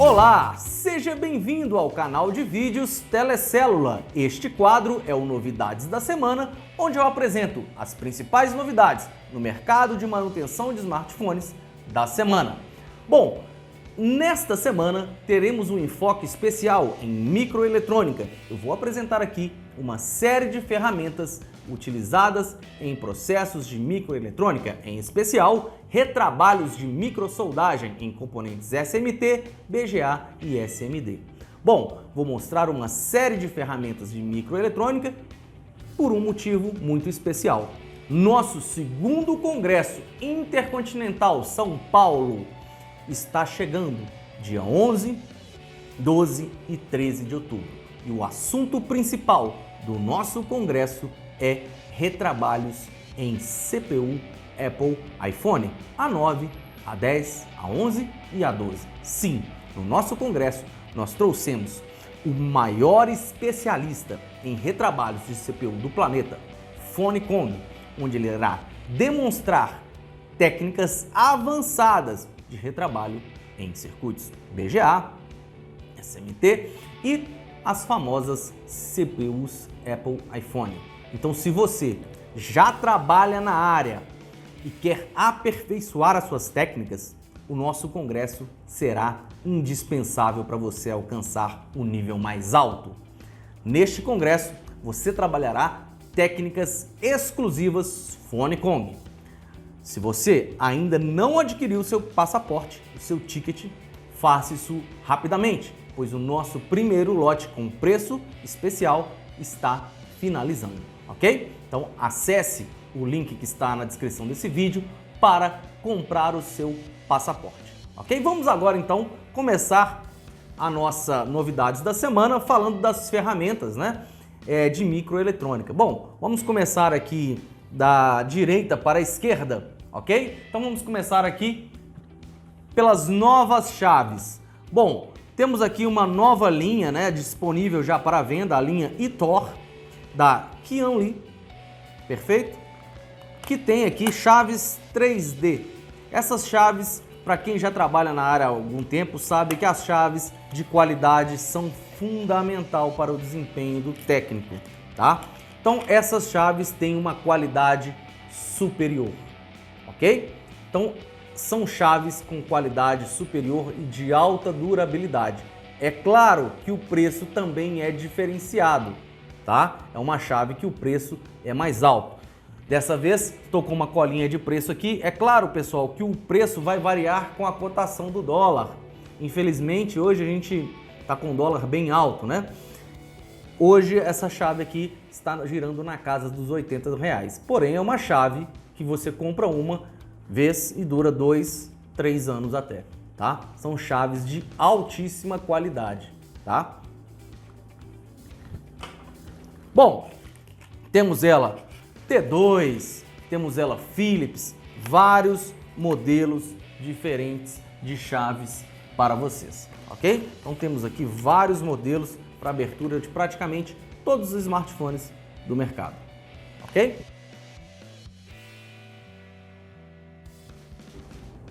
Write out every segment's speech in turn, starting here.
Olá, seja bem-vindo ao canal de vídeos Telecélula. Este quadro é o Novidades da Semana, onde eu apresento as principais novidades no mercado de manutenção de smartphones da semana. Bom, nesta semana teremos um enfoque especial em microeletrônica. Eu vou apresentar aqui uma série de ferramentas utilizadas em processos de microeletrônica, em especial retrabalhos de microsoldagem em componentes SMT, BGA e SMD. Bom, vou mostrar uma série de ferramentas de microeletrônica por um motivo muito especial. Nosso segundo Congresso Intercontinental São Paulo está chegando dia 11, 12 e 13 de outubro. E o assunto principal do nosso congresso é retrabalhos em CPU Apple iPhone A9, A10, A11 e A12. Sim, no nosso congresso nós trouxemos o maior especialista em retrabalhos de CPU do planeta, Fonecom, onde ele irá demonstrar técnicas avançadas de retrabalho em circuitos BGA, SMT e as famosas CPUs Apple iPhone. Então, se você já trabalha na área e quer aperfeiçoar as suas técnicas, o nosso congresso será indispensável para você alcançar o nível mais alto. Neste congresso, você trabalhará técnicas exclusivas Fonecom. Se você ainda não adquiriu o seu passaporte, o seu ticket, faça isso rapidamente, pois o nosso primeiro lote com preço especial está finalizando, ok? Então acesse o link que está na descrição desse vídeo para comprar o seu passaporte, ok? Vamos agora então começar a nossa novidades da semana falando das ferramentas, né, de microeletrônica. Bom, vamos começar aqui da direita para a esquerda, ok? Então vamos começar aqui pelas novas chaves. Bom, temos aqui uma nova linha, né, disponível já para venda, a linha iTor da Qianli, perfeito? Que tem aqui chaves 3D. Essas chaves, para quem já trabalha na área há algum tempo, sabe que as chaves de qualidade são fundamental para o desempenho do técnico, tá? Então essas chaves têm uma qualidade superior, ok? Então são chaves com qualidade superior e de alta durabilidade. É claro que o preço também é diferenciado, tá? É uma chave que o preço é mais alto. Dessa vez estou com uma colinha de preço aqui. É claro, pessoal, que o preço vai variar com a cotação do dólar. Infelizmente, hoje a gente está com o dólar bem alto, né? Hoje essa chave aqui está girando na casa dos R$80. Porém, é uma chave que você compra uma vez e dura 2, 3 anos até, tá? São chaves de altíssima qualidade, tá? Bom, temos ela T2, temos ela Philips, vários modelos diferentes de chaves para vocês, ok? Então temos aqui vários modelos para abertura de praticamente todos os smartphones do mercado, ok?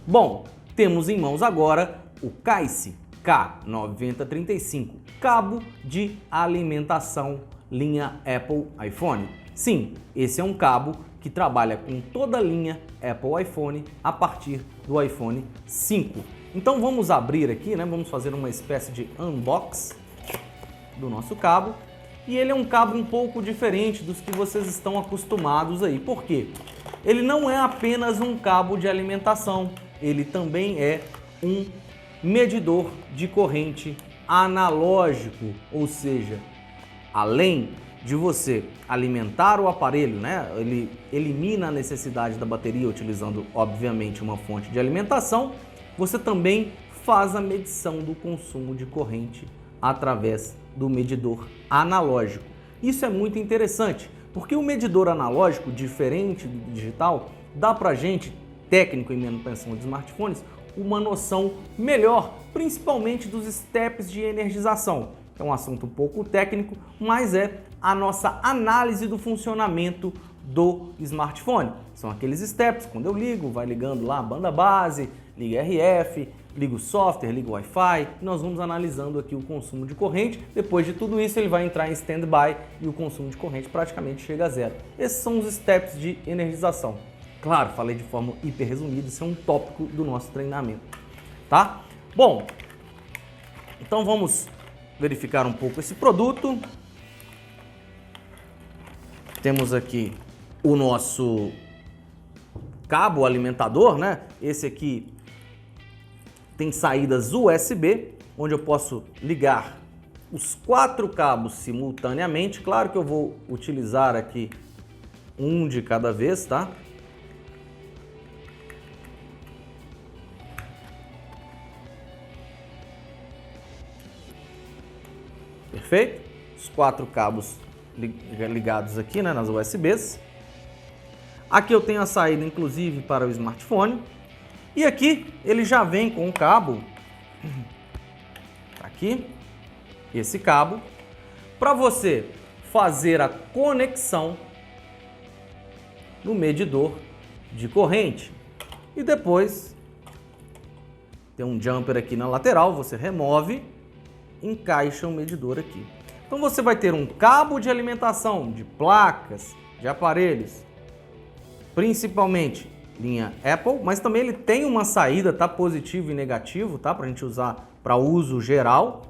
Bom, temos em mãos agora o Kaice K9035, cabo de alimentação linha Apple iPhone. Sim, esse é um cabo que trabalha com toda a linha Apple iPhone a partir do iPhone 5. Então vamos abrir aqui, né? Vamos fazer uma espécie de unbox do nosso cabo. E ele é um cabo um pouco diferente dos que vocês estão acostumados aí. Por quê? Ele não é apenas um cabo de alimentação, ele também é um medidor de corrente analógico, ou seja, além de você alimentar o aparelho, né, ele elimina a necessidade da bateria utilizando, obviamente, uma fonte de alimentação, você também faz a medição do consumo de corrente através do medidor analógico. Isso é muito interessante, porque o medidor analógico, diferente do digital, dá pra gente, técnico em manutenção de smartphones, uma noção melhor, principalmente dos steps de energização. É um assunto um pouco técnico, mas é a nossa análise do funcionamento do smartphone. São aqueles steps, quando eu ligo, vai ligando lá a banda base, liga RF, liga o software, liga o Wi-Fi, e nós vamos analisando aqui o consumo de corrente. Depois de tudo isso, ele vai entrar em standby e o consumo de corrente praticamente chega a zero. Esses são os steps de energização. Claro, falei de forma hiper resumida, isso é um tópico do nosso treinamento, tá? Bom, então vamos verificar um pouco esse produto. Temos aqui o nosso cabo alimentador, né? Esse aqui tem saídas USB, onde eu posso ligar os 4 cabos simultaneamente. Claro que eu vou utilizar aqui um de cada vez, tá? Perfeito? Os 4 cabos ligados aqui, né, nas USBs. Aqui eu tenho a saída, inclusive, para o smartphone. E aqui ele já vem com o cabo, aqui, esse cabo, para você fazer a conexão no medidor de corrente. E depois tem um jumper aqui na lateral, você remove, encaixa o medidor aqui. Então você vai ter um cabo de alimentação de placas, de aparelhos, principalmente linha Apple, mas também ele tem uma saída, tá, positivo e negativo, tá, para a gente usar para uso geral,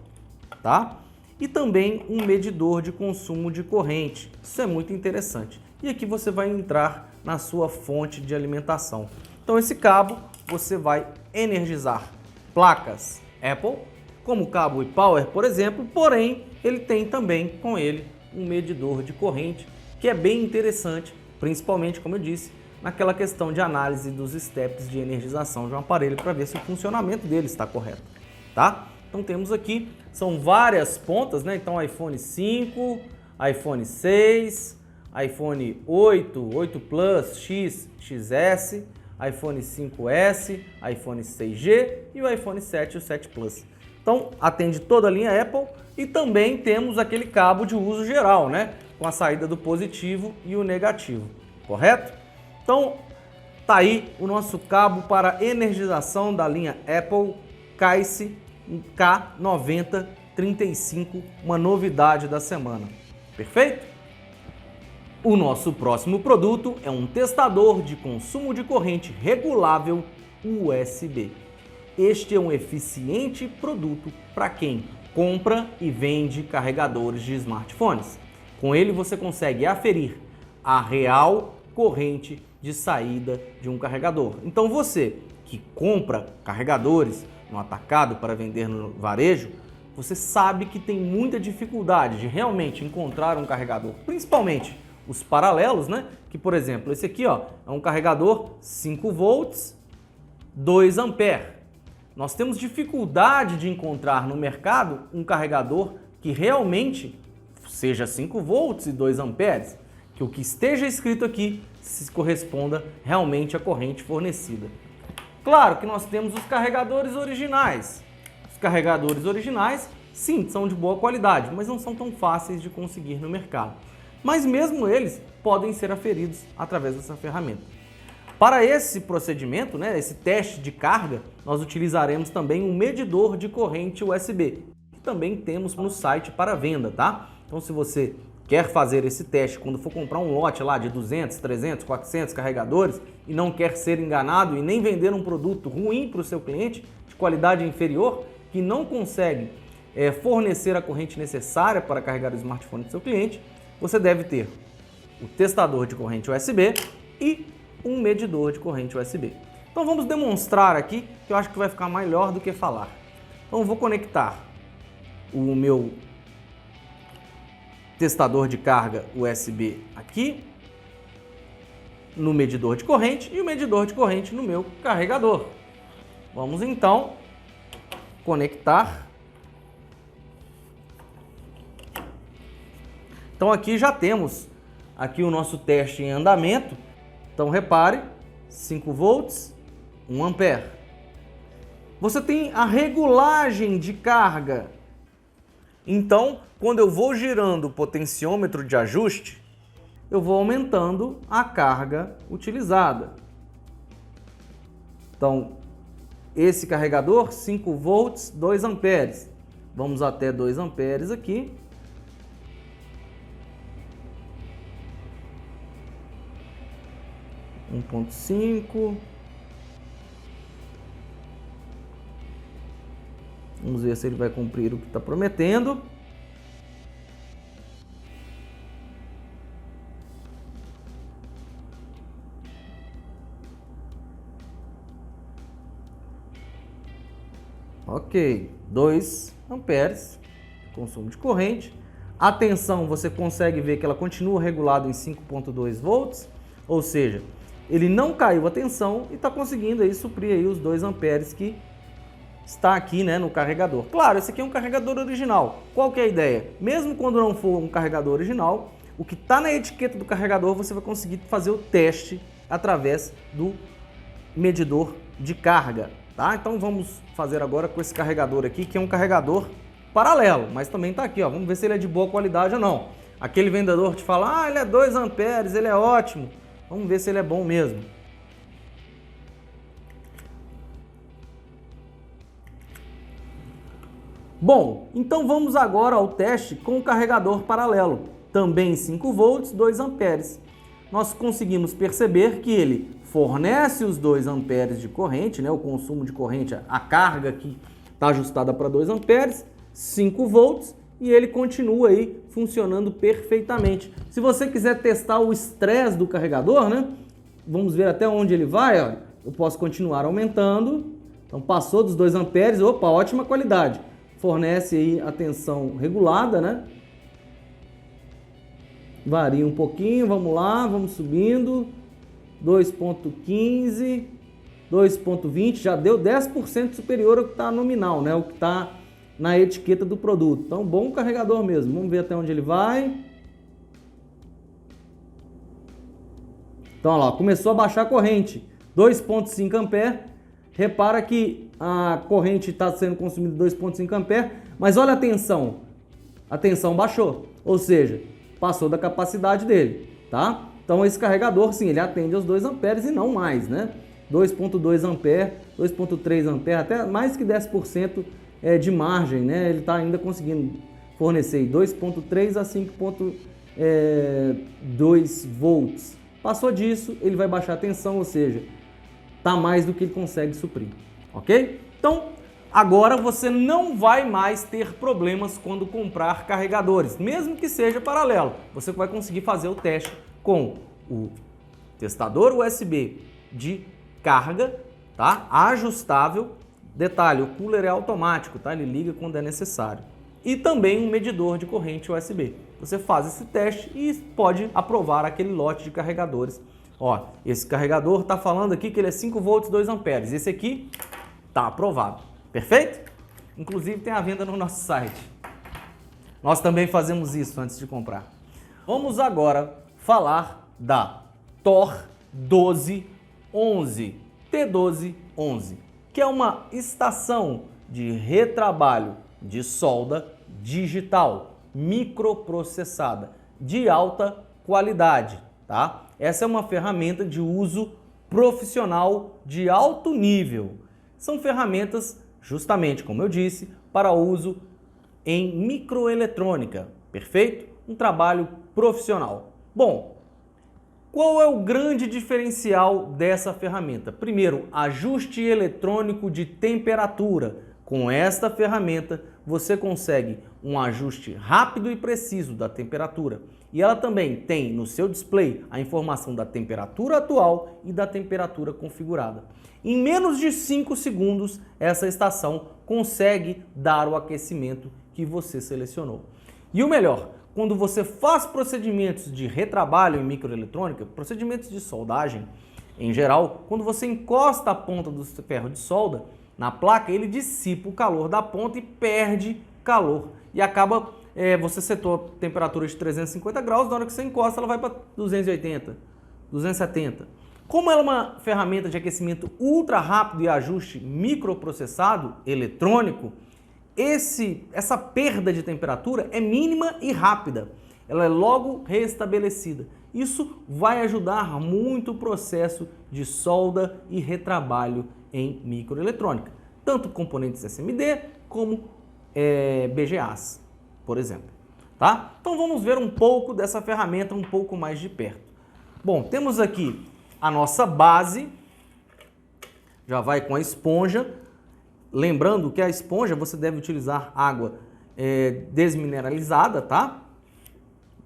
tá? E também um medidor de consumo de corrente. Isso é muito interessante. E aqui você vai entrar na sua fonte de alimentação. Então esse cabo você vai energizar placas Apple, como o cabo e-Power, por exemplo, porém ele tem também com ele um medidor de corrente, que é bem interessante, principalmente, como eu disse, naquela questão de análise dos steps de energização de um aparelho para ver se o funcionamento dele está correto, tá? Então temos aqui, são várias pontas, né? Então iPhone 5, iPhone 6, iPhone 8, 8 Plus, X, XS, iPhone 5S, iPhone 6G e o iPhone 7 e o 7 Plus. Então atende toda a linha Apple e também temos aquele cabo de uso geral, né? Com a saída do positivo e o negativo, correto? Então tá aí o nosso cabo para energização da linha Apple Case K9035, uma novidade da semana. Perfeito? O nosso próximo produto é um testador de consumo de corrente regulável USB. Este é um eficiente produto para quem compra e vende carregadores de smartphones. Com ele você consegue aferir a real corrente de saída de um carregador. Então você que compra carregadores no atacado para vender no varejo, você sabe que tem muita dificuldade de realmente encontrar um carregador, principalmente os paralelos, né? Que, por exemplo, esse aqui, ó, é um carregador 5 volts, 2 ampere. Nós temos dificuldade de encontrar no mercado um carregador que realmente seja 5 volts e 2 amperes, que o que esteja escrito aqui se corresponda realmente à corrente fornecida. Claro que nós temos os carregadores originais. Os carregadores originais, sim, são de boa qualidade, mas não são tão fáceis de conseguir no mercado. Mas mesmo eles podem ser aferidos através dessa ferramenta. Para esse procedimento, né, esse teste de carga, nós utilizaremos também um medidor de corrente USB, que também temos no site para venda, tá? Então se você quer fazer esse teste quando for comprar um lote lá de 200, 300, 400 carregadores e não quer ser enganado e nem vender um produto ruim para o seu cliente, de qualidade inferior, que não consegue fornecer a corrente necessária para carregar o smartphone do seu cliente, você deve ter o testador de corrente USB e um medidor de corrente USB. Então vamos demonstrar aqui, que eu acho que vai ficar melhor do que falar. Então eu vou conectar o meu testador de carga USB aqui no medidor de corrente e o medidor de corrente no meu carregador. Vamos então conectar. Então aqui já temos aqui o nosso teste em andamento. Então repare, 5 volts, 1 ampere. Você tem a regulagem de carga. Então, quando eu vou girando o potenciômetro de ajuste, eu vou aumentando a carga utilizada. Então, esse carregador, 5 volts, 2 amperes. Vamos até 2 amperes aqui. Um 1.5. Vamos ver se ele vai cumprir o que está prometendo. Ok, 2 amperes, consumo de corrente. A tensão você consegue ver que ela continua regulada em 5.2 volts, ou seja, ele não caiu a tensão e está conseguindo aí suprir aí os 2 amperes que está aqui, né, no carregador. Claro, esse aqui é um carregador original. Qual que é a ideia? Mesmo quando não for um carregador original, o que está na etiqueta do carregador você vai conseguir fazer o teste através do medidor de carga. Tá? Então vamos fazer agora com esse carregador aqui, que é um carregador paralelo, mas também está aqui, ó. Vamos ver se ele é de boa qualidade ou não. Aquele vendedor te fala, ah, ele é 2 amperes, ele é ótimo. Vamos ver se ele é bom mesmo. Bom, então vamos agora ao teste com o carregador paralelo. Também 5 volts, 2 amperes. Nós conseguimos perceber que ele fornece os 2 amperes de corrente, né, o consumo de corrente, a carga que está ajustada para 2 amperes, 5 volts, e ele continua aí funcionando perfeitamente. Se você quiser testar o estresse do carregador, né, vamos ver até onde ele vai, ó, eu posso continuar aumentando. Então passou dos 2 amperes, opa, ótima qualidade. Fornece aí a tensão regulada, né? Varia um pouquinho, vamos lá, vamos subindo. 2.15, 2.20, já deu 10% superior ao que está nominal, né? O que está na etiqueta do produto. Então, bom carregador mesmo. Vamos ver até onde ele vai. Então, olha lá, começou a baixar a corrente. 2.5 ampere. Repara que a corrente está sendo consumida 2.5 ampere, mas olha a tensão. A tensão baixou, ou seja, passou da capacidade dele, tá? Então esse carregador, sim, ele atende aos 2 amperes e não mais, né? 2.2 ampere, 2.3 ampere, até mais que 10% de margem, né? Ele está ainda conseguindo fornecer 2.3 a 5.2 volts. Passou disso, ele vai baixar a tensão, ou seja, está mais do que ele consegue suprir, ok? Então, agora você não vai mais ter problemas quando comprar carregadores, mesmo que seja paralelo. Você vai conseguir fazer o teste com o testador USB de carga, tá? Ajustável. Detalhe, o cooler é automático, tá? Ele liga quando é necessário. E também um medidor de corrente USB. Você faz esse teste e pode aprovar aquele lote de carregadores. Ó, esse carregador está falando aqui que ele é 5 volts, 2 amperes. Esse aqui está aprovado. Perfeito? Inclusive tem a venda no nosso site. Nós também fazemos isso antes de comprar. Vamos agora falar da TOR 1211, T1211, que é uma estação de retrabalho de solda digital, microprocessada, de alta qualidade, tá? Essa é uma ferramenta de uso profissional de alto nível. São ferramentas, justamente como eu disse, para uso em microeletrônica, perfeito? Um trabalho profissional. Bom, qual é o grande diferencial dessa ferramenta? Primeiro, ajuste eletrônico de temperatura. Com esta ferramenta, você consegue um ajuste rápido e preciso da temperatura. E ela também tem no seu display a informação da temperatura atual e da temperatura configurada. Em menos de 5 segundos, essa estação consegue dar o aquecimento que você selecionou. E o melhor, quando você faz procedimentos de retrabalho em microeletrônica, procedimentos de soldagem em geral, quando você encosta a ponta do ferro de solda na placa, ele dissipa o calor da ponta e perde calor. E acaba, você setou a temperatura de 350 graus, na hora que você encosta ela vai para 280, 270. Como ela é uma ferramenta de aquecimento ultra rápido e ajuste microprocessado eletrônico, essa perda de temperatura é mínima e rápida. Ela é logo restabelecida. Isso vai ajudar muito o processo de solda e retrabalho em microeletrônica, tanto componentes SMD como BGAs, por exemplo. Tá? Então vamos ver um pouco dessa ferramenta um pouco mais de perto. Bom, temos aqui a nossa base, já vai com a esponja. Lembrando que a esponja você deve utilizar água desmineralizada, tá?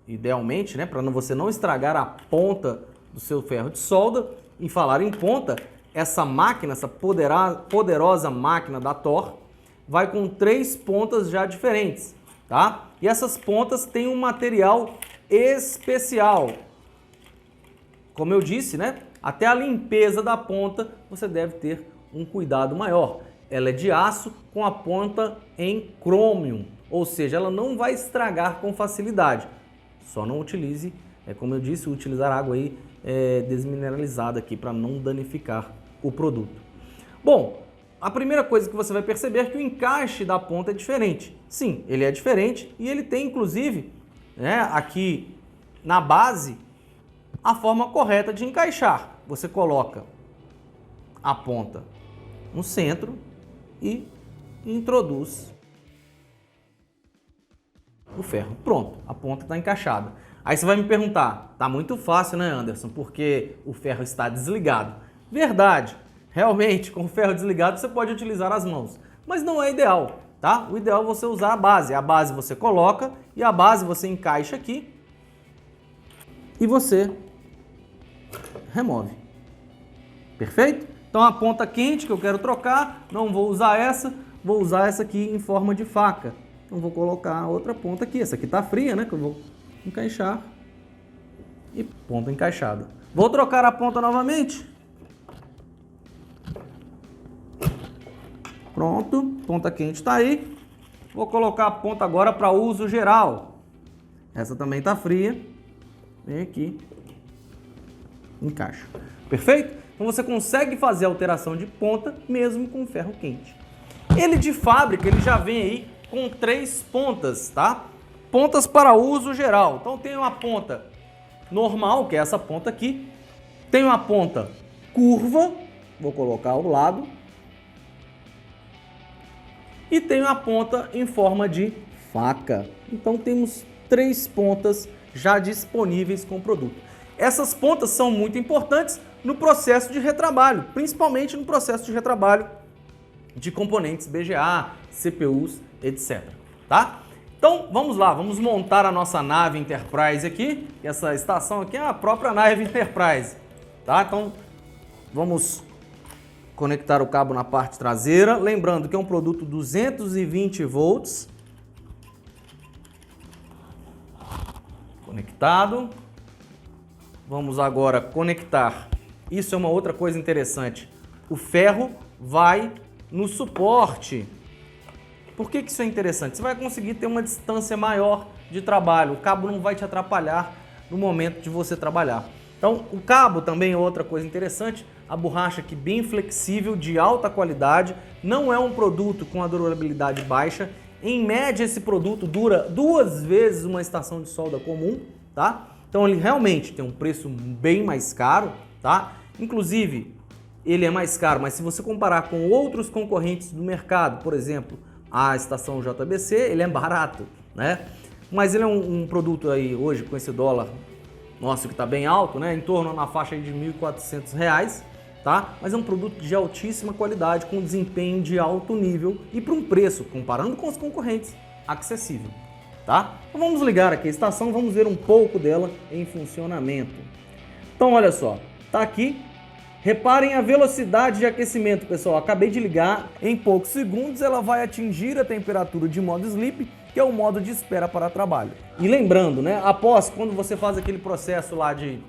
Idealmente, né? Para você não estragar a ponta do seu ferro de solda. Em falar em ponta, essa máquina, essa poderosa máquina da Thor, vai com 3 pontas já diferentes, tá? E essas pontas têm um material especial. Como eu disse, né? Até a limpeza da ponta você deve ter um cuidado maior. Ela é de aço com a ponta em crômio, ou seja, ela não vai estragar com facilidade. Só não utilize, como eu disse, utilizar água aí desmineralizada aqui para não danificar o produto. Bom, a primeira coisa que você vai perceber é que o encaixe da ponta é diferente. Sim, ele é diferente e ele tem inclusive, né, aqui na base a forma correta de encaixar. Você coloca a ponta no centro e introduz o ferro. Pronto, a ponta está encaixada. Aí você vai me perguntar, tá muito fácil, né, Anderson? Porque o ferro está desligado. Verdade, realmente, com o ferro desligado você pode utilizar as mãos, mas não é ideal, tá? O ideal é você usar a base. A base você coloca e a base você encaixa aqui e você remove. Perfeito? Então a ponta quente que eu quero trocar, não vou usar essa, vou usar essa aqui em forma de faca. Então vou colocar a outra ponta aqui, essa aqui tá fria, né, que eu vou encaixar e ponta encaixada. Vou trocar a ponta novamente. Pronto, ponta quente está aí. Vou colocar a ponta agora para uso geral. Essa também tá fria. Vem aqui, encaixa. Perfeito? Então você consegue fazer a alteração de ponta mesmo com ferro quente. Ele de fábrica, ele já vem aí com 3 pontas, tá? Pontas para uso geral. Então tem uma ponta normal, que é essa ponta aqui. Tem uma ponta curva, vou colocar ao lado. E tem uma ponta em forma de faca. Então temos 3 pontas já disponíveis com o produto. Essas pontas são muito importantes no processo de retrabalho, principalmente no processo de retrabalho de componentes BGA, CPUs, etc. Tá? Então vamos lá, vamos montar a nossa nave Enterprise aqui. Essa estação aqui é a própria nave Enterprise. Tá? Então vamos conectar o cabo na parte traseira. Lembrando que é um produto 220 volts. Conectado. Vamos agora conectar. Isso é uma outra coisa interessante. O ferro vai no suporte. Por que isso é interessante? Você vai conseguir ter uma distância maior de trabalho. O cabo não vai te atrapalhar no momento de você trabalhar. Então, o cabo também é outra coisa interessante. A borracha aqui bem flexível, de alta qualidade. Não é um produto com a durabilidade baixa. Em média, esse produto dura 2 vezes uma estação de solda comum, tá? Então, ele realmente tem um preço bem mais caro, tá? Inclusive, ele é mais caro, mas se você comparar com outros concorrentes do mercado, por exemplo, a estação JBC, ele é barato, né? Mas ele é um produto aí hoje com esse dólar nosso que está bem alto, né? Em torno na faixa de R$ 1.400, tá? Mas é um produto de altíssima qualidade, com desempenho de alto nível e para um preço, comparando com os concorrentes, acessível, tá? Então vamos ligar aqui a estação, vamos ver um pouco dela em funcionamento. Então olha só, tá aqui. Reparem a velocidade de aquecimento, pessoal. Acabei de ligar. Em poucos segundos ela vai atingir a temperatura de modo sleep, que é o modo de espera para trabalho. E lembrando, né, após, quando você faz aquele processo lá de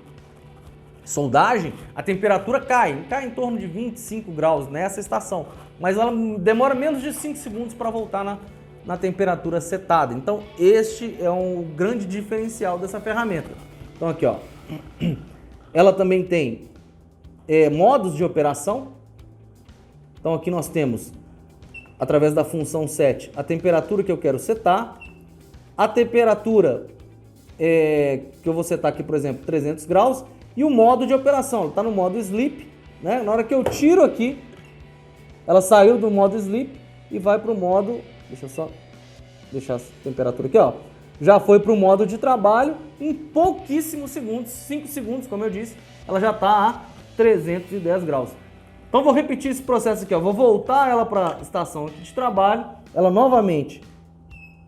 soldagem, a temperatura cai em torno de 25 graus nessa estação. Mas ela demora menos de 5 segundos para voltar na temperatura setada. Então este é um grande diferencial dessa ferramenta. Então aqui, ó, ela também tem modos de operação. Então aqui nós temos, através da função set, a temperatura que eu quero setar, a temperatura que eu vou setar aqui, por exemplo, 300 graus, e o modo de operação, está no modo sleep, né? Na hora que eu tiro aqui, ela saiu do modo sleep e vai para o modo, deixa eu só deixar a temperatura aqui, ó, já foi para o modo de trabalho, em pouquíssimos segundos, 5 segundos, como eu disse, ela já está a 310 graus. Então vou repetir esse processo aqui, ó. Vou voltar ela para a estação aqui de trabalho, ela novamente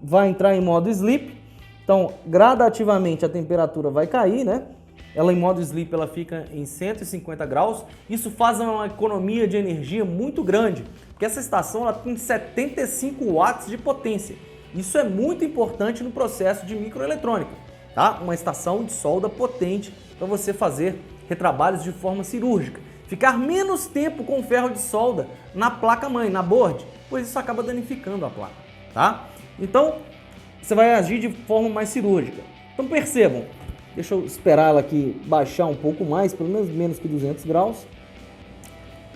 vai entrar em modo sleep, então gradativamente a temperatura vai cair, né? Ela em modo sleep ela fica em 150 graus, isso faz uma economia de energia muito grande, porque essa estação ela tem 75 watts de potência. Isso é muito importante no processo de microeletrônica, tá? Uma estação de solda potente para você fazer retrabalhos de forma cirúrgica. Ficar menos tempo com o ferro de solda na placa-mãe, na board, pois isso acaba danificando a placa, tá? Então, você vai agir de forma mais cirúrgica. Então percebam, deixa eu esperar ela aqui baixar um pouco mais, pelo menos que 200 graus.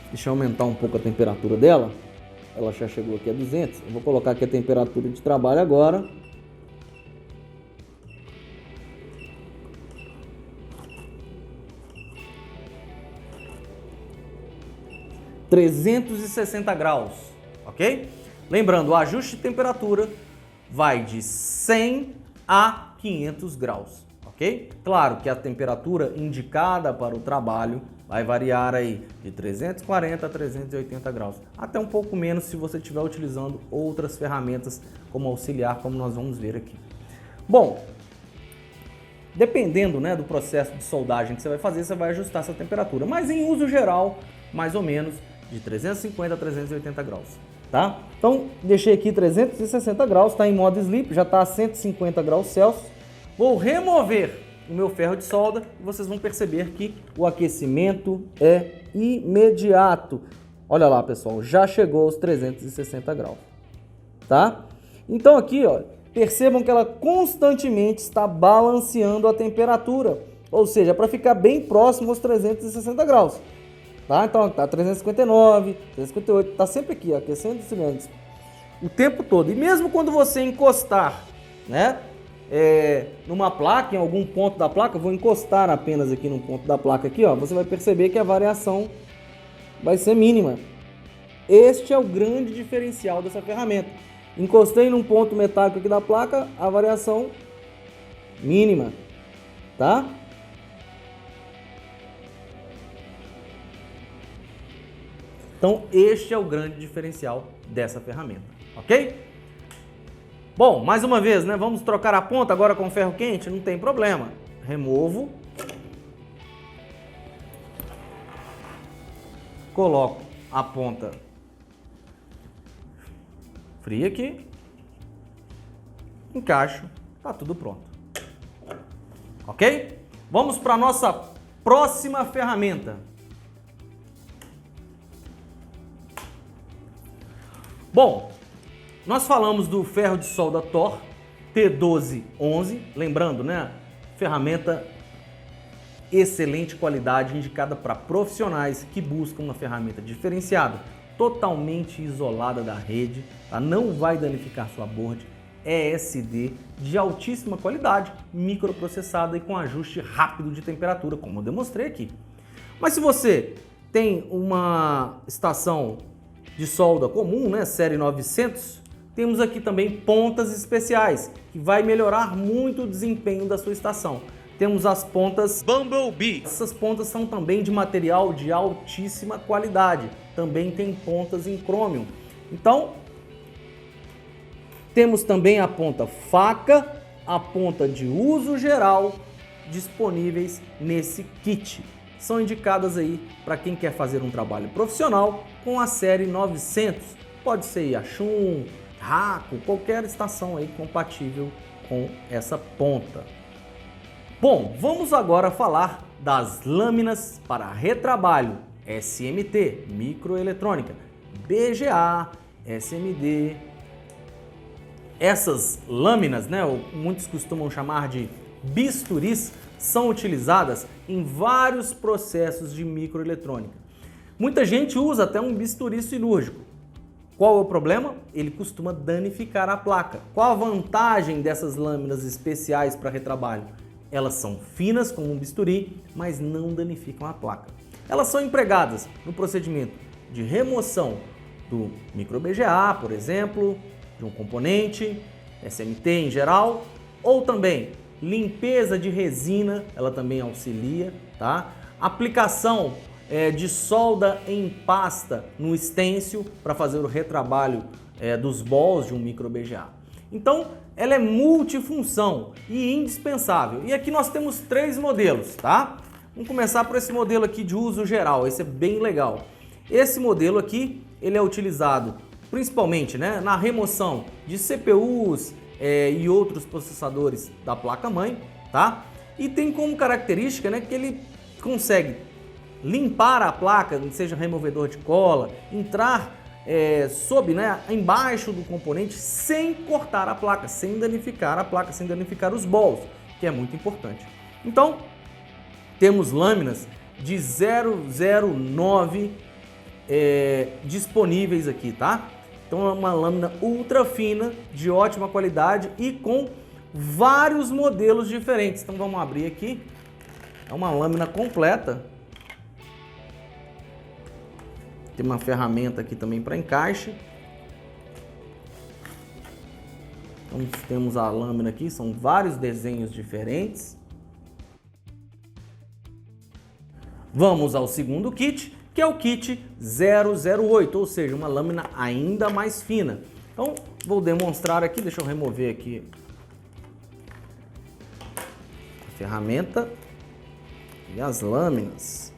Deixa eu aumentar um pouco a temperatura dela. Ela já chegou aqui a 200. Eu vou colocar aqui a temperatura de trabalho agora. ...360 graus, ok? Lembrando, o ajuste de temperatura vai de 100 a 500 graus, ok? Claro que a temperatura indicada para o trabalho vai variar aí de 340 a 380 graus, até um pouco menos se você estiver utilizando outras ferramentas como auxiliar, como nós vamos ver aqui. Bom, dependendo, né, do processo de soldagem que você vai fazer, você vai ajustar essa temperatura, mas em uso geral, mais ou menos de 350 a 380 graus, tá? Então, deixei aqui 360 graus, está em modo sleep, já está a 150 graus Celsius. Vou remover o meu ferro de solda e vocês vão perceber que o aquecimento é imediato. Olha lá, pessoal, já chegou aos 360 graus, tá? Então aqui, ó, percebam que ela constantemente está balanceando a temperatura, ou seja, para ficar bem próximo aos 360 graus. Tá? Então tá 359, 358, tá sempre aqui, ó, aquecendo os cilindros o tempo todo. E mesmo quando você encostar, né, numa placa, em algum ponto da placa, eu vou encostar apenas aqui num ponto da placa aqui, ó, você vai perceber que a variação vai ser mínima. Este é o grande diferencial dessa ferramenta. Encostei num ponto metálico aqui da placa, a variação mínima, tá? Então, este é o grande diferencial dessa ferramenta, ok? Bom, mais uma vez, né? Vamos trocar a ponta agora com ferro quente? Não tem problema. Removo. Coloco a ponta fria aqui. Encaixo. Tá tudo pronto. Ok? Vamos para a nossa próxima ferramenta. Bom, nós falamos do ferro de solda Thor T1211, lembrando, né? Ferramenta excelente qualidade, indicada para profissionais que buscam uma ferramenta diferenciada, totalmente isolada da rede, tá? Não vai danificar sua board, ESD de altíssima qualidade, microprocessada e com ajuste rápido de temperatura, como eu demonstrei aqui. Mas se você tem uma estação de solda comum, né, série 900, temos aqui também pontas especiais, que vai melhorar muito o desempenho da sua estação. Temos as pontas Bumblebee. Essas pontas são também de material de altíssima qualidade. Também tem pontas em crômio. Então, temos também a ponta faca, a ponta de uso geral, disponíveis nesse kit. São indicadas aí para quem quer fazer um trabalho profissional com a série 900. Pode ser Yachun, Raco, qualquer estação aí compatível com essa ponta. Bom, vamos agora falar das lâminas para retrabalho SMT, microeletrônica, BGA, SMD. Essas lâminas, né, muitos costumam chamar de bisturis, são utilizadas em vários processos de microeletrônica. Muita gente usa até um bisturi cirúrgico. Qual é o problema? Ele costuma danificar a placa. Qual a vantagem dessas lâminas especiais para retrabalho? Elas são finas como um bisturi, mas não danificam a placa. Elas são empregadas no procedimento de remoção do micro BGA, por exemplo, de um componente, SMT em geral, ou também limpeza de resina, ela também auxilia, tá? Aplicação de solda em pasta no estêncil para fazer o retrabalho dos balls de um micro BGA. Então, ela é multifunção e indispensável. E aqui nós temos 3 modelos, tá? Vamos começar por esse modelo aqui de uso geral, esse é bem legal. Esse modelo aqui, ele é utilizado principalmente, né, na remoção de CPUs e outros processadores da placa-mãe, tá? E tem como característica, né, que ele consegue limpar a placa, seja removedor de cola, entrar embaixo do componente sem cortar a placa, sem danificar a placa, sem danificar os balls, que é muito importante. Então, temos lâminas de 009 disponíveis aqui, tá? Então é uma lâmina ultra fina, de ótima qualidade e com vários modelos diferentes. Então vamos abrir aqui. É uma lâmina completa. Tem uma ferramenta aqui também para encaixe. Então temos a lâmina aqui, são vários desenhos diferentes. Vamos ao segundo kit, que é o kit 008, ou seja, uma lâmina ainda mais fina. Então, vou demonstrar aqui, deixa eu remover aqui a ferramenta e as lâminas.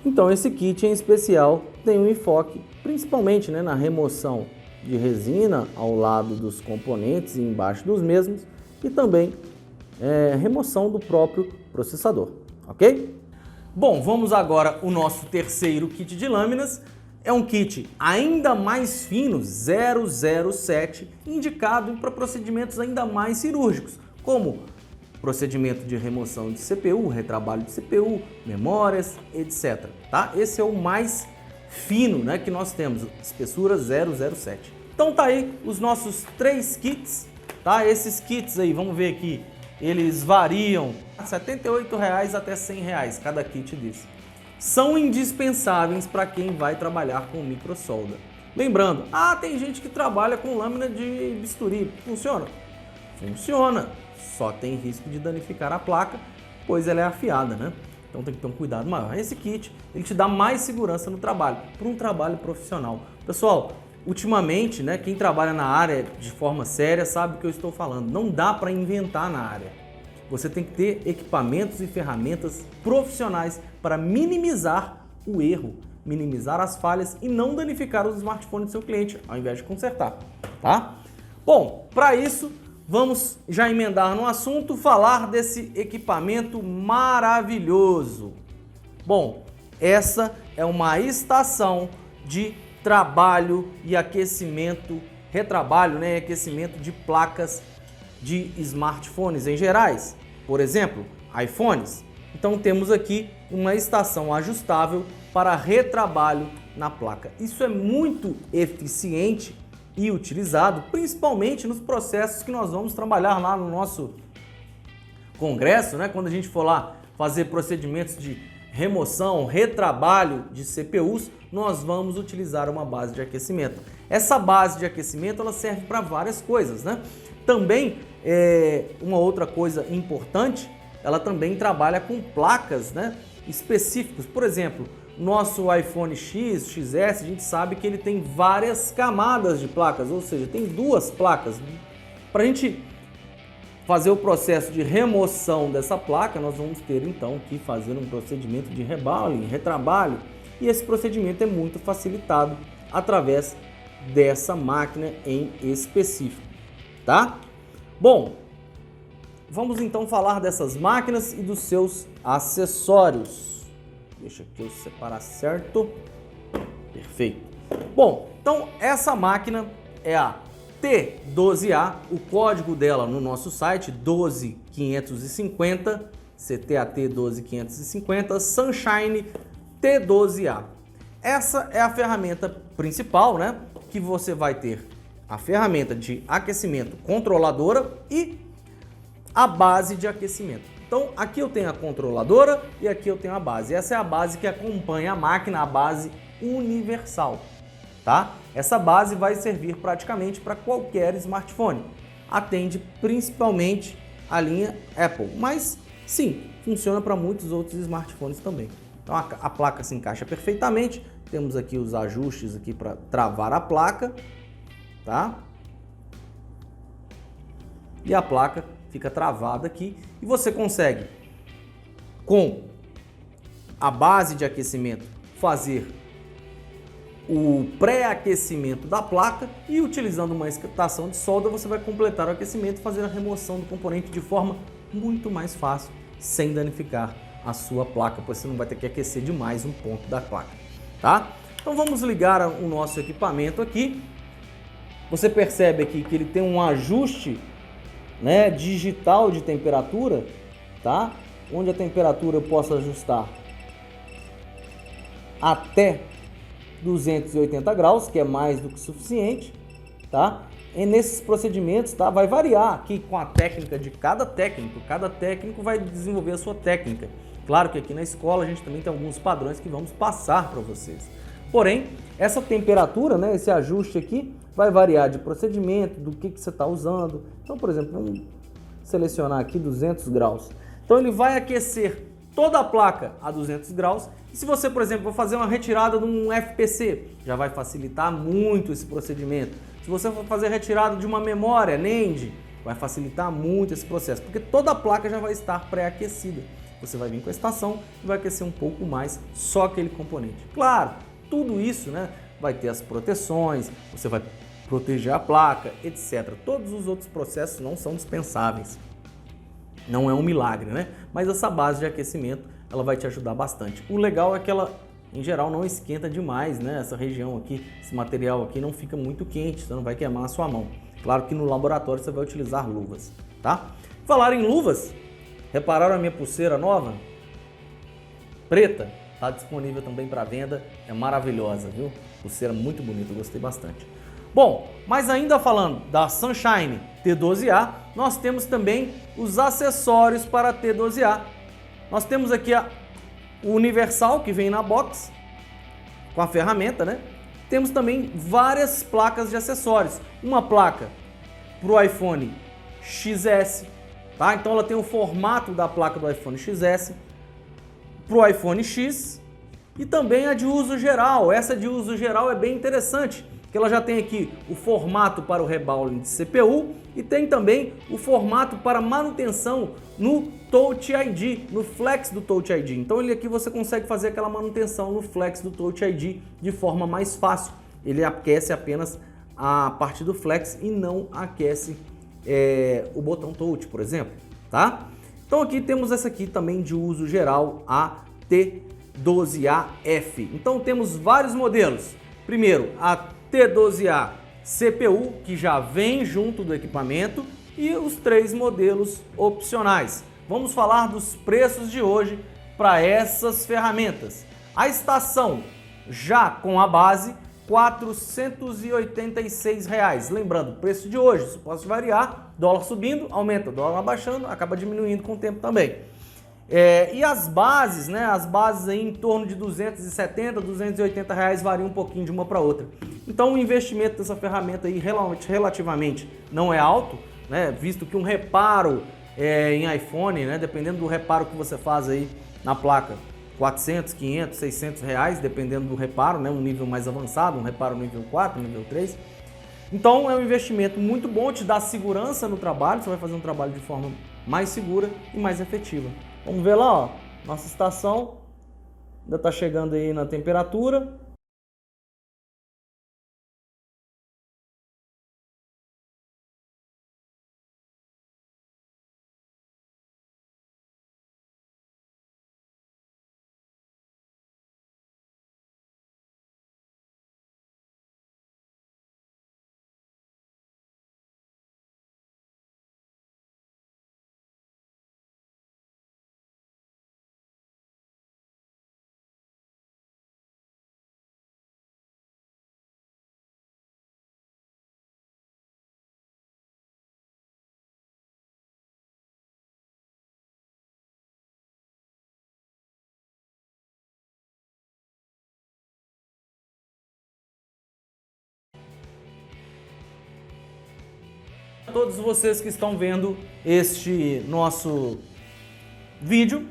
Então, esse kit em especial tem um enfoque principalmente, né, na remoção de resina ao lado dos componentes e embaixo dos mesmos e também remoção do próprio processador, ok? Bom, vamos agora ao nosso terceiro kit de lâminas. É um kit ainda mais fino, 007, indicado para procedimentos ainda mais cirúrgicos, como procedimento de remoção de CPU, retrabalho de CPU, memórias, etc. Tá? Esse é o mais fino, né, que nós temos, espessura 007. Então tá aí os nossos 3 kits, tá? Esses kits aí, vamos ver aqui, eles variam R$ 78 até R$ 100 cada kit desse. São indispensáveis para quem vai trabalhar com microsolda. Lembrando, tem gente que trabalha com lâmina de bisturi. Funciona? Funciona. Só tem risco de danificar a placa, pois ela é afiada, né? Então tem que ter um cuidado maior. Esse kit, ele te dá mais segurança no trabalho, para um trabalho profissional. Pessoal, ultimamente, né, quem trabalha na área de forma séria sabe o que eu estou falando. Não dá para inventar na área. Você tem que ter equipamentos e ferramentas profissionais para minimizar o erro, minimizar as falhas e não danificar os smartphones do seu cliente, ao invés de consertar, tá? Bom, para isso, vamos já emendar no assunto, falar desse equipamento maravilhoso. Bom, essa é uma estação de trabalho e aquecimento, retrabalho, né, aquecimento de placas de smartphones em gerais, por exemplo, iPhones. Então temos aqui uma estação ajustável para retrabalho na placa. Isso é muito eficiente e utilizado principalmente nos processos que nós vamos trabalhar lá no nosso congresso, né? Quando a gente for lá fazer procedimentos de remoção, retrabalho de CPUs, nós vamos utilizar uma base de aquecimento. Essa base de aquecimento ela serve para várias coisas, né? Também uma outra coisa importante, ela também trabalha com placas, né, específicas. Por exemplo, nosso iPhone X, XS, a gente sabe que ele tem várias camadas de placas, ou seja, tem 2 placas. Para a gente fazer o processo de remoção dessa placa, nós vamos ter então que fazer um procedimento de reballing, retrabalho, e esse procedimento é muito facilitado através dessa máquina em específico, tá? Bom, vamos então falar dessas máquinas e dos seus acessórios. Deixa aqui eu separar certo. Perfeito. Bom, então essa máquina é a T12A, o código dela no nosso site 12550, CTAT 12550, Sunshine T12A. Essa é a ferramenta principal, né? Que você vai ter a ferramenta de aquecimento controladora e a base de aquecimento. Então aqui eu tenho a controladora e aqui eu tenho a base. Essa é a base que acompanha a máquina, a base universal, tá? Essa base vai servir praticamente para qualquer smartphone. Atende principalmente a linha Apple, mas sim, funciona para muitos outros smartphones também. Então a placa se encaixa perfeitamente. Temos aqui os ajustes aqui para travar a placa, tá? E a placa fica travada aqui e você consegue, com a base de aquecimento, fazer o pré-aquecimento da placa e, utilizando uma estação de solda, você vai completar o aquecimento e fazer a remoção do componente de forma muito mais fácil, sem danificar a sua placa, pois você não vai ter que aquecer demais um ponto da placa, tá? Então vamos ligar o nosso equipamento aqui. Você percebe aqui que ele tem um ajuste, né, digital de temperatura, tá? Onde a temperatura eu posso ajustar até 280 graus, que é mais do que suficiente, tá? E nesses procedimentos, tá, vai variar aqui com a técnica de cada técnico vai desenvolver a sua técnica. Claro que aqui na escola a gente também tem alguns padrões que vamos passar para vocês. Porém, essa temperatura, né, esse ajuste aqui, vai variar de procedimento, do que você está usando. Então, por exemplo, vamos selecionar aqui 200 graus. Então, ele vai aquecer toda a placa a 200 graus. E se você, por exemplo, for fazer uma retirada de um FPC, já vai facilitar muito esse procedimento. Se você for fazer retirada de uma memória NAND, vai facilitar muito esse processo, porque toda a placa já vai estar pré-aquecida. Você vai vir com a estação e vai aquecer um pouco mais só aquele componente. Claro, tudo isso, né, vai ter as proteções, você vai proteger a placa, etc. Todos os outros processos não são dispensáveis. Não é um milagre, né? Mas essa base de aquecimento, ela vai te ajudar bastante. O legal é que ela, em geral, não esquenta demais, né? Essa região aqui, esse material aqui não fica muito quente, você não vai queimar a sua mão. Claro que no laboratório você vai utilizar luvas, tá? Falar em luvas, repararam a minha pulseira nova? Preta? Está disponível também para venda, é maravilhosa, viu? Pulseira muito bonita, eu gostei bastante. Bom, mas ainda falando da Sunshine T12A, nós temos também os acessórios para a T12A. Nós temos aqui o Universal, que vem na box, com a ferramenta, né? Temos também várias placas de acessórios. Uma placa para o iPhone XS, tá? Então ela tem o formato da placa do iPhone XS, para o iPhone X e também a de uso geral. Essa de uso geral é bem interessante, que ela já tem aqui o formato para o rebalde de CPU e tem também o formato para manutenção no Touch ID, no Flex do Touch ID. Então ele aqui você consegue fazer aquela manutenção no Flex do Touch ID de forma mais fácil. Ele aquece apenas a parte do Flex e não aquece o botão Touch, por exemplo, tá? Então aqui temos essa aqui também de uso geral, a T12AF. Então temos vários modelos. Primeiro, a T12A CPU, que já vem junto do equipamento, e os 3 modelos opcionais. Vamos falar dos preços de hoje para essas ferramentas. A estação, já com a base, R$ 486. Lembrando, o preço de hoje, isso pode variar, dólar subindo, aumenta, dólar abaixando, acaba diminuindo com o tempo também. E as bases, né? As bases aí em torno de 270, 280 reais variam um pouquinho de uma para outra. Então o investimento dessa ferramenta aí relativamente não é alto, né? Visto que um reparo em iPhone, né? Dependendo do reparo que você faz aí na placa, 400, 500, 600 reais, dependendo do reparo, né? Um nível mais avançado, um reparo nível 4, nível 3. Então é um investimento muito bom, te dá segurança no trabalho, você vai fazer um trabalho de forma mais segura e mais efetiva. Vamos ver lá, ó, nossa estação ainda está chegando aí na temperatura. a todos vocês que estão vendo este nosso vídeo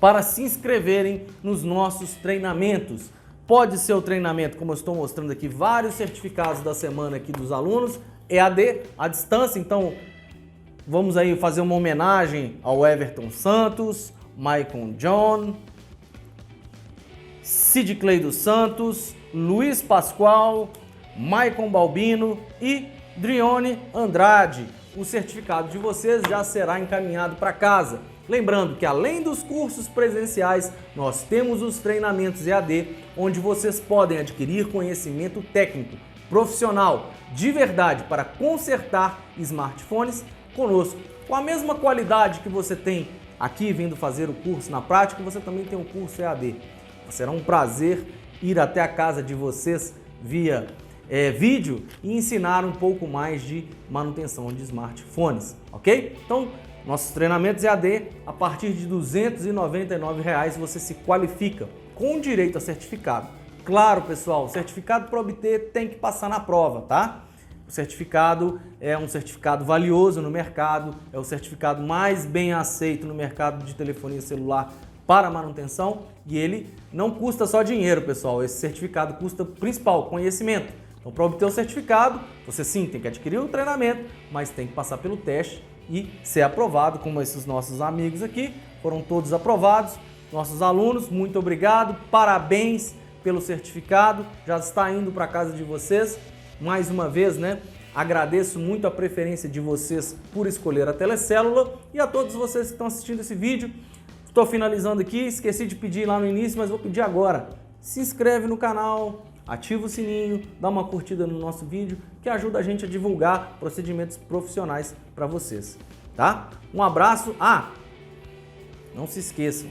para se inscreverem nos nossos treinamentos. Pode ser o treinamento, como eu estou mostrando aqui, vários certificados da semana aqui dos alunos, EAD, à distância, então vamos aí fazer uma homenagem ao Everton Santos, Maicon John, Sid Clay dos Santos, Luiz Pascoal, Maicon Balbino e Drione Andrade. O certificado de vocês já será encaminhado para casa. Lembrando que além dos cursos presenciais, nós temos os treinamentos EAD, onde vocês podem adquirir conhecimento técnico, profissional, de verdade, para consertar smartphones conosco. Com a mesma qualidade que você tem aqui vindo fazer o curso na prática, você também tem o curso EAD. Será um prazer ir até a casa de vocês via vídeo e ensinar um pouco mais de manutenção de smartphones, ok? Então, nossos treinamentos EAD, a partir de R$ 299 você se qualifica com direito a certificado. Claro, pessoal, o certificado para obter tem que passar na prova, tá? O certificado é um certificado valioso no mercado, é o certificado mais bem aceito no mercado de telefonia celular para manutenção e ele não custa só dinheiro, pessoal. Esse certificado custa principal conhecimento. Então, para obter o certificado, você sim tem que adquirir o treinamento, mas tem que passar pelo teste e ser aprovado, como esses nossos amigos aqui, foram todos aprovados. Nossos alunos, muito obrigado, parabéns pelo certificado, já está indo para casa de vocês. Mais uma vez, né? Agradeço muito a preferência de vocês por escolher a Telecélula e a todos vocês que estão assistindo esse vídeo. Estou finalizando aqui, esqueci de pedir lá no início, mas vou pedir agora. Se inscreve no canal, ativa o sininho, dá uma curtida no nosso vídeo, que ajuda a gente a divulgar procedimentos profissionais para vocês, tá? Um abraço. Não se esqueçam,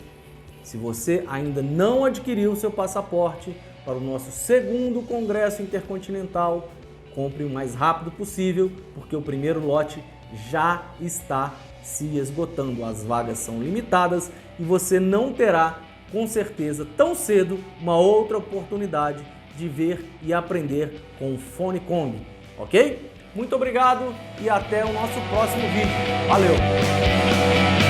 se você ainda não adquiriu o seu passaporte para o nosso segundo Congresso Intercontinental, compre o mais rápido possível, porque o primeiro lote já está se esgotando. As vagas são limitadas e você não terá, com certeza, tão cedo, uma outra oportunidade de ver e aprender com o Fone Kombi, ok? Muito obrigado e até o nosso próximo vídeo. Valeu!